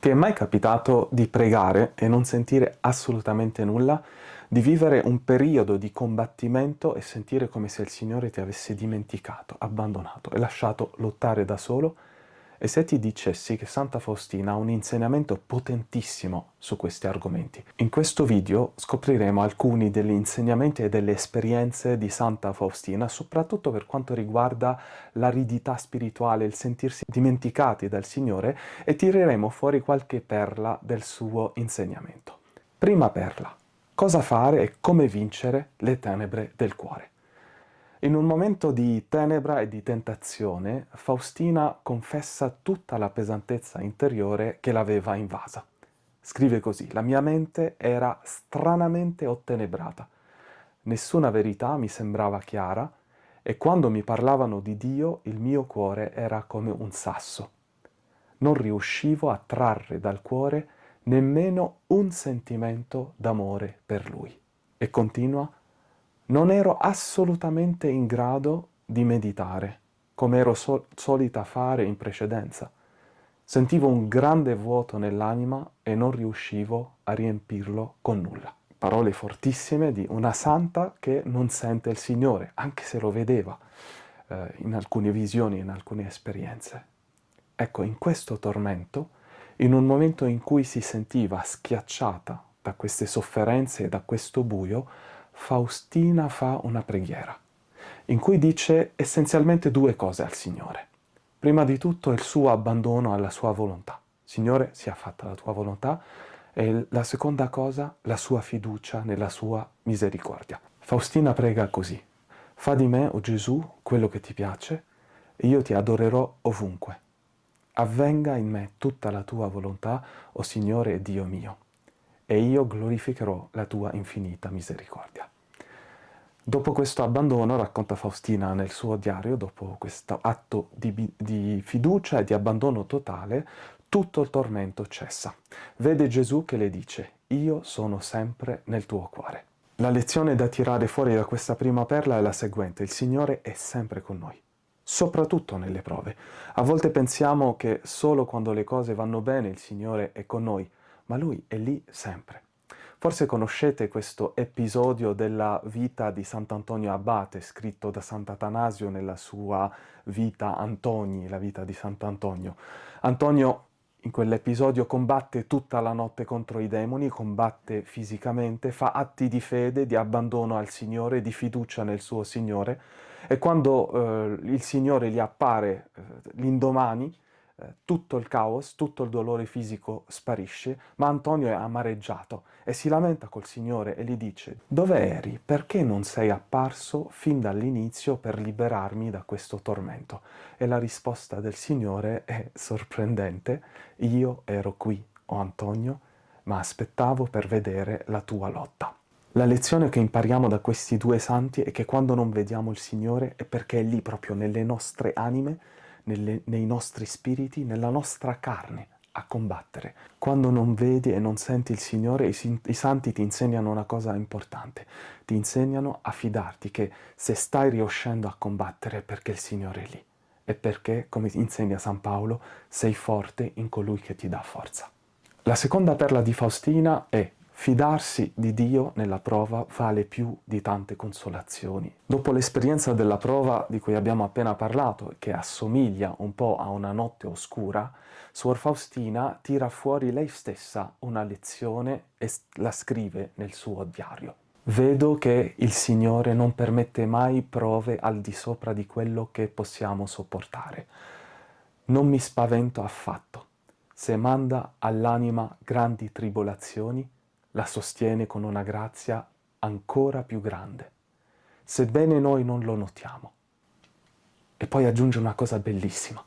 Ti è mai capitato di pregare e non sentire assolutamente nulla? Di vivere un periodo di combattimento e sentire come se il Signore ti avesse dimenticato, abbandonato e lasciato lottare da solo? E se ti dicessi che Santa Faustina ha un insegnamento potentissimo su questi argomenti? In questo video scopriremo alcuni degli insegnamenti e delle esperienze di Santa Faustina, soprattutto per quanto riguarda l'aridità spirituale, il sentirsi dimenticati dal Signore, e tireremo fuori qualche perla del suo insegnamento. Prima perla: cosa fare e come vincere le tenebre del cuore. In un momento di tenebra e di tentazione, Faustina confessa tutta la pesantezza interiore che l'aveva invasa. Scrive così: la mia mente era stranamente ottenebrata. Nessuna verità mi sembrava chiara e quando mi parlavano di Dio il mio cuore era come un sasso. Non riuscivo a trarre dal cuore nemmeno un sentimento d'amore per Lui. E continua: non ero assolutamente in grado di meditare, come ero solita fare in precedenza. Sentivo un grande vuoto nell'anima e non riuscivo a riempirlo con nulla. Parole fortissime di una santa che non sente il Signore, anche se lo vedeva in alcune visioni, in alcune esperienze. Ecco, in questo tormento, in un momento in cui si sentiva schiacciata da queste sofferenze e da questo buio, Faustina fa una preghiera, in cui dice essenzialmente due cose al Signore. Prima di tutto il suo abbandono alla sua volontà. Signore, sia fatta la tua volontà. E la seconda cosa, la sua fiducia nella sua misericordia. Faustina prega così: fa di me, o Gesù, quello che ti piace, e io ti adorerò ovunque. Avvenga in me tutta la tua volontà, o Signore e Dio mio, e io glorificherò la tua infinita misericordia. Dopo questo abbandono, racconta Faustina nel suo diario, dopo questo atto di fiducia e di abbandono totale, tutto il tormento cessa. Vede Gesù che le dice: io sono sempre nel tuo cuore. La lezione da tirare fuori da questa prima perla è la seguente: il Signore è sempre con noi, soprattutto nelle prove. A volte pensiamo che solo quando le cose vanno bene il Signore è con noi, ma Lui è lì sempre. Forse conoscete questo episodio della vita di Sant'Antonio Abate, scritto da Sant'Atanasio nella sua Vita Antoni, la vita di Sant'Antonio. Antonio in quell'episodio combatte tutta la notte contro i demoni, combatte fisicamente, fa atti di fede, di abbandono al Signore, di fiducia nel suo Signore, e quando il Signore gli appare l'indomani, tutto il caos, tutto il dolore fisico sparisce, ma Antonio è amareggiato e si lamenta col Signore e gli dice: dove eri? Perché non sei apparso fin dall'inizio per liberarmi da questo tormento? E la risposta del Signore è sorprendente: io ero qui, o Antonio, ma aspettavo per vedere la tua lotta. La lezione che impariamo da questi due santi è che quando non vediamo il Signore è perché è lì proprio nelle nostre anime, nei nostri spiriti, nella nostra carne a combattere. Quando non vedi e non senti il Signore, i santi ti insegnano una cosa importante. Ti insegnano a fidarti che se stai riuscendo a combattere è perché il Signore è lì. E perché, come insegna San Paolo, sei forte in colui che ti dà forza. La seconda perla di Faustina è: fidarsi di Dio nella prova vale più di tante consolazioni. Dopo l'esperienza della prova di cui abbiamo appena parlato, che assomiglia un po' a una notte oscura, Suor Faustina tira fuori lei stessa una lezione e la scrive nel suo diario. Vedo che il Signore non permette mai prove al di sopra di quello che possiamo sopportare. Non mi spavento affatto. Se manda all'anima grandi tribolazioni, la sostiene con una grazia ancora più grande, sebbene noi non lo notiamo. E poi aggiunge una cosa bellissima: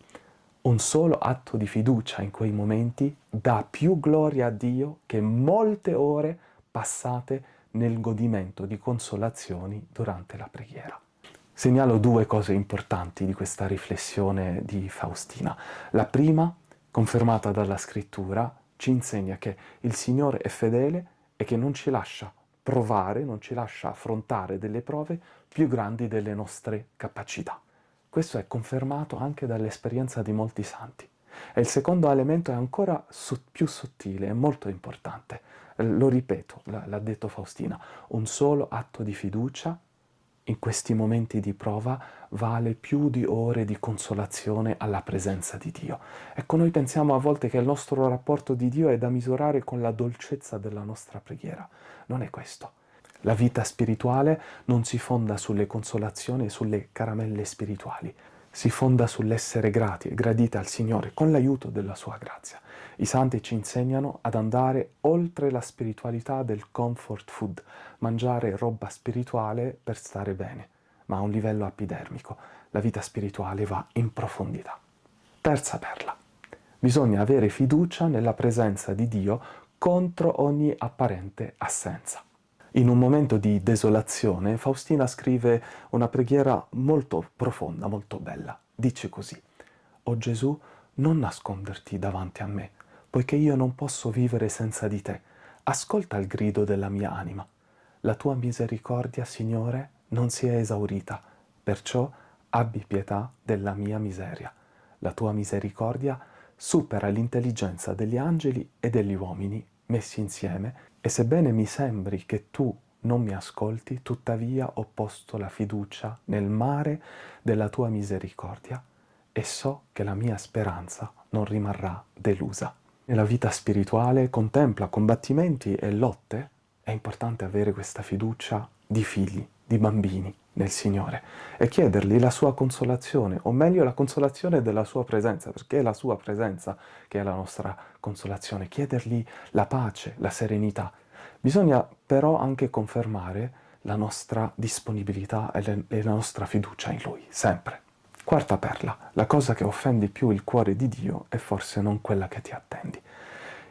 un solo atto di fiducia in quei momenti dà più gloria a Dio che molte ore passate nel godimento di consolazioni durante la preghiera. Segnalo due cose importanti di questa riflessione di Faustina. La prima, confermata dalla scrittura, ci insegna che il Signore è fedele e che non ci lascia provare, non ci lascia affrontare delle prove più grandi delle nostre capacità. Questo è confermato anche dall'esperienza di molti santi. E il secondo elemento è ancora più sottile e molto importante. Lo ripeto, l'ha detto Faustina, un solo atto di fiducia in questi momenti di prova vale più di ore di consolazione alla presenza di Dio. Ecco, noi pensiamo a volte che il nostro rapporto di Dio è da misurare con la dolcezza della nostra preghiera. Non è questo. La vita spirituale non si fonda sulle consolazioni e sulle caramelle spirituali, si fonda sull'essere grati e graditi al Signore con l'aiuto della sua grazia. I santi ci insegnano ad andare oltre la spiritualità del comfort food, mangiare roba spirituale per stare bene, ma a un livello epidermico. La vita spirituale va in profondità. Terza perla. Bisogna avere fiducia nella presenza di Dio contro ogni apparente assenza. In un momento di desolazione, Faustina scrive una preghiera molto profonda, molto bella. Dice così: «O Gesù, non nasconderti davanti a me, poiché io non posso vivere senza di te. Ascolta il grido della mia anima. La tua misericordia, Signore, non si è esaurita, perciò abbi pietà della mia miseria. La tua misericordia supera l'intelligenza degli angeli e degli uomini messi insieme, e sebbene mi sembri che tu non mi ascolti, tuttavia ho posto la fiducia nel mare della tua misericordia e so che la mia speranza non rimarrà delusa». Nella vita spirituale contempla combattimenti e lotte. È importante avere questa fiducia di figli, di bambini nel Signore e chiedergli la sua consolazione, o meglio la consolazione della sua presenza, perché è la sua presenza che è la nostra consolazione. Chiedergli la pace, la serenità. Bisogna però anche confermare la nostra disponibilità e la nostra fiducia in Lui, sempre. Quarta perla, la cosa che offende più il cuore di Dio è forse non quella che ti attendi.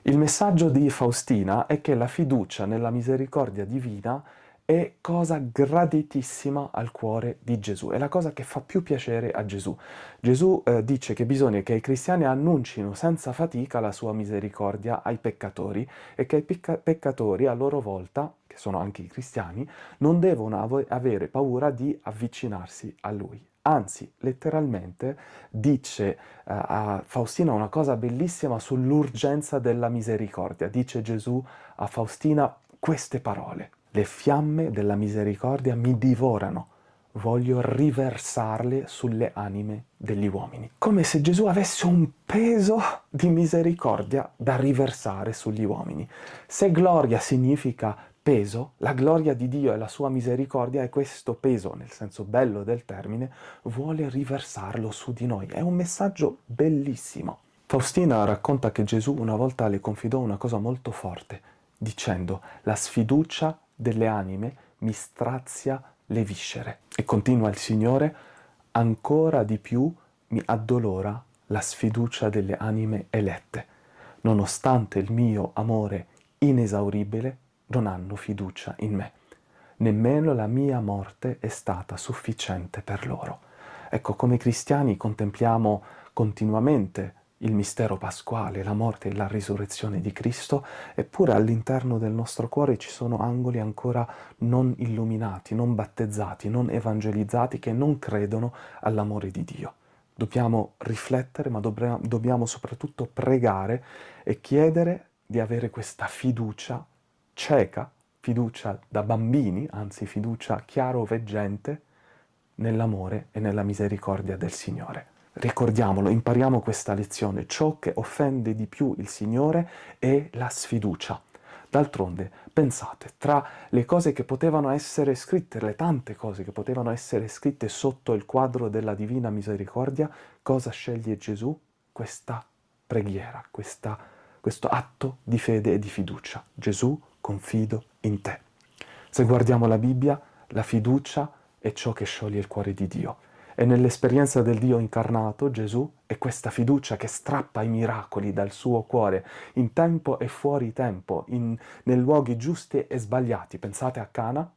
Il messaggio di Faustina è che la fiducia nella misericordia divina è cosa graditissima al cuore di Gesù, è la cosa che fa più piacere a Gesù. Gesù dice che bisogna che i cristiani annuncino senza fatica la sua misericordia ai peccatori e che i peccatori a loro volta, che sono anche i cristiani, non devono avere paura di avvicinarsi a Lui. Anzi, letteralmente dice a Faustina una cosa bellissima sull'urgenza della misericordia. Dice Gesù a Faustina queste parole: «Le fiamme della misericordia mi divorano, voglio riversarle sulle anime degli uomini». Come se Gesù avesse un peso di misericordia da riversare sugli uomini. Se gloria significa peso, la gloria di Dio e la sua misericordia è questo peso, nel senso bello del termine, vuole riversarlo su di noi. È un messaggio bellissimo. Faustina racconta che Gesù una volta le confidò una cosa molto forte, dicendo: «La sfiducia delle anime mi strazia le viscere». E continua il Signore: «Ancora di più mi addolora la sfiducia delle anime elette. Nonostante il mio amore inesauribile, non hanno fiducia in me. Nemmeno la mia morte è stata sufficiente per loro». Ecco, come cristiani contempliamo continuamente il mistero pasquale, la morte e la risurrezione di Cristo, eppure all'interno del nostro cuore ci sono angoli ancora non illuminati, non battezzati, non evangelizzati, che non credono all'amore di Dio. Dobbiamo riflettere, ma dobbiamo soprattutto pregare e chiedere di avere questa fiducia cieca, fiducia da bambini, anzi fiducia chiaroveggente nell'amore e nella misericordia del Signore. Ricordiamolo, impariamo questa lezione: ciò che offende di più il Signore è la sfiducia. D'altronde, pensate, tra le cose che potevano essere scritte, le tante cose che potevano essere scritte sotto il quadro della divina misericordia, cosa sceglie Gesù? Questa preghiera, questo atto di fede e di fiducia. Gesù, confido in te. Se guardiamo la Bibbia, la fiducia è ciò che scioglie il cuore di Dio. E nell'esperienza del Dio incarnato, Gesù è questa fiducia che strappa i miracoli dal suo cuore, in tempo e fuori tempo, nei luoghi giusti e sbagliati. Pensate a Cana,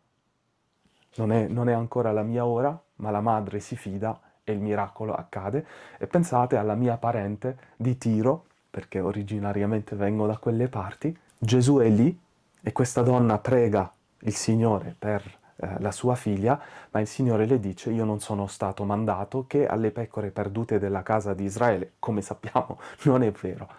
non è ancora la mia ora, ma la madre si fida e il miracolo accade. E pensate alla mia parente di Tiro, perché originariamente vengo da quelle parti. Gesù è lì e questa donna prega il Signore per la sua figlia, ma il Signore le dice: io non sono stato mandato che alle pecore perdute della casa di Israele. Come sappiamo, non è vero.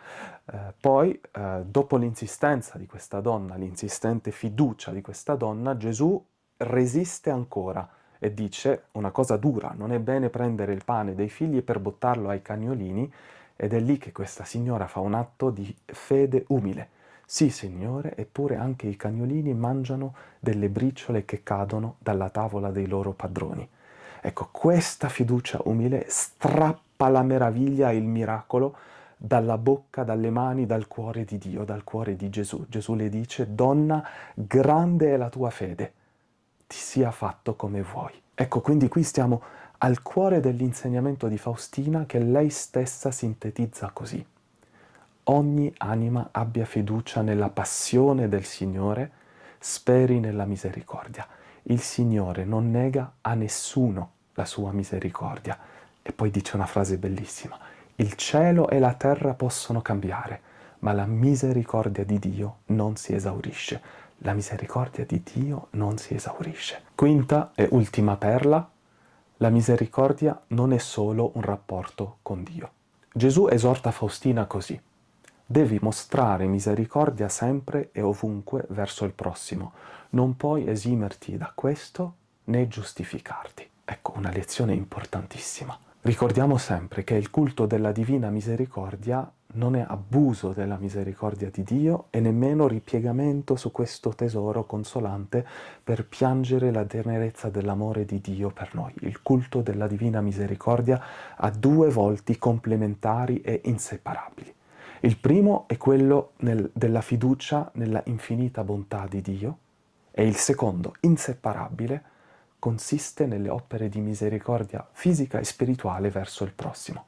Poi, dopo l'insistenza di questa donna, l'insistente fiducia di questa donna, Gesù resiste ancora e dice una cosa dura: non è bene prendere il pane dei figli per buttarlo ai cagnolini. Ed è lì che questa signora fa un atto di fede umile. Sì, Signore, eppure anche i cagnolini mangiano delle briciole che cadono dalla tavola dei loro padroni. Ecco, questa fiducia umile strappa la meraviglia e il miracolo dalla bocca, dalle mani, dal cuore di Dio, dal cuore di Gesù. Gesù le dice: donna, grande è la tua fede, ti sia fatto come vuoi. Ecco, quindi qui stiamo al cuore dell'insegnamento di Faustina, che lei stessa sintetizza così: ogni anima abbia fiducia nella passione del Signore, speri nella misericordia. Il Signore non nega a nessuno la sua misericordia. E poi dice una frase bellissima: il cielo e la terra possono cambiare, ma la misericordia di Dio non si esaurisce. La misericordia di Dio non si esaurisce. Quinta e ultima perla: la misericordia non è solo un rapporto con Dio. Gesù esorta Faustina così: devi mostrare misericordia sempre e ovunque verso il prossimo. Non puoi esimerti da questo né giustificarti. Ecco, una lezione importantissima. Ricordiamo sempre che il culto della divina misericordia non è abuso della misericordia di Dio e nemmeno ripiegamento su questo tesoro consolante per piangere la tenerezza dell'amore di Dio per noi. Il culto della divina misericordia ha due volti complementari e inseparabili. Il primo è quello della fiducia nella infinita bontà di Dio, e il secondo, inseparabile, consiste nelle opere di misericordia fisica e spirituale verso il prossimo.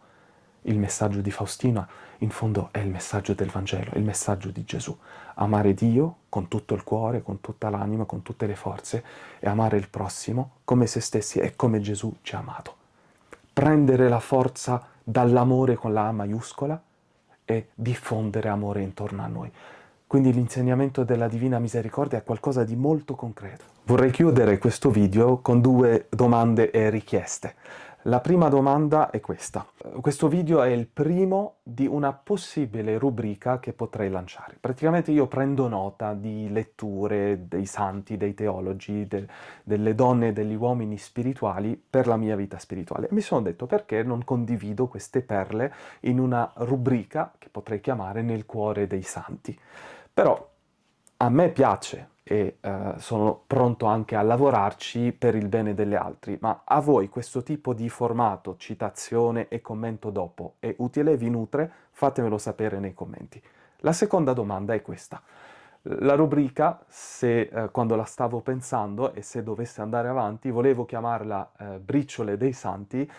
Il messaggio di Faustina, in fondo, è il messaggio del Vangelo, il messaggio di Gesù. Amare Dio con tutto il cuore, con tutta l'anima, con tutte le forze, e amare il prossimo come se stessi e come Gesù ci ha amato. Prendere la forza dall'amore con la A maiuscola e diffondere amore intorno a noi. Quindi l'insegnamento della Divina Misericordia è qualcosa di molto concreto. Vorrei chiudere questo video con due domande e richieste. La prima domanda è questa. Questo video è il primo di una possibile rubrica che potrei lanciare. Praticamente io prendo nota di letture dei santi, dei teologi, delle donne e degli uomini spirituali per la mia vita spirituale. Mi sono detto: perché non condivido queste perle in una rubrica che potrei chiamare Nel cuore dei santi? Però a me piace e sono pronto anche a lavorarci per il bene degli altri, ma a voi questo tipo di formato, citazione e commento dopo, è utile, vi nutre? Fatemelo sapere nei commenti. La seconda domanda è questa. La rubrica, quando la stavo pensando e se dovesse andare avanti, volevo chiamarla Briciole dei Santi,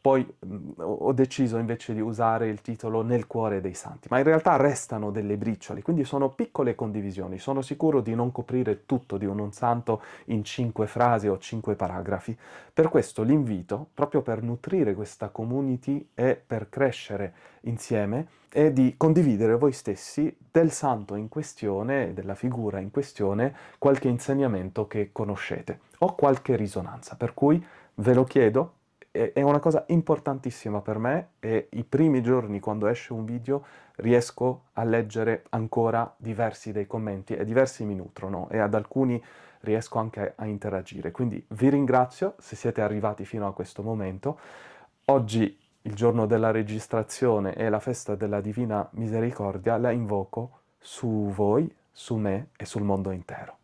poi ho deciso invece di usare il titolo Nel cuore dei Santi, ma in realtà restano delle briciole, quindi sono piccole condivisioni. Sono sicuro di non coprire tutto di un santo in 5 frasi o 5 paragrafi. Per questo l'invito, proprio per nutrire questa community e per crescere insieme, è di condividere voi stessi del santo in questione, della figura in questione, qualche insegnamento che conoscete o qualche risonanza. Per cui ve lo chiedo, è una cosa importantissima per me, e i primi giorni quando esce un video riesco a leggere ancora diversi dei commenti e diversi mi nutrono e ad alcuni riesco anche a interagire. Quindi vi ringrazio se siete arrivati fino a questo momento. Oggi, il giorno della registrazione e la festa della Divina Misericordia, la invoco su voi, su me e sul mondo intero.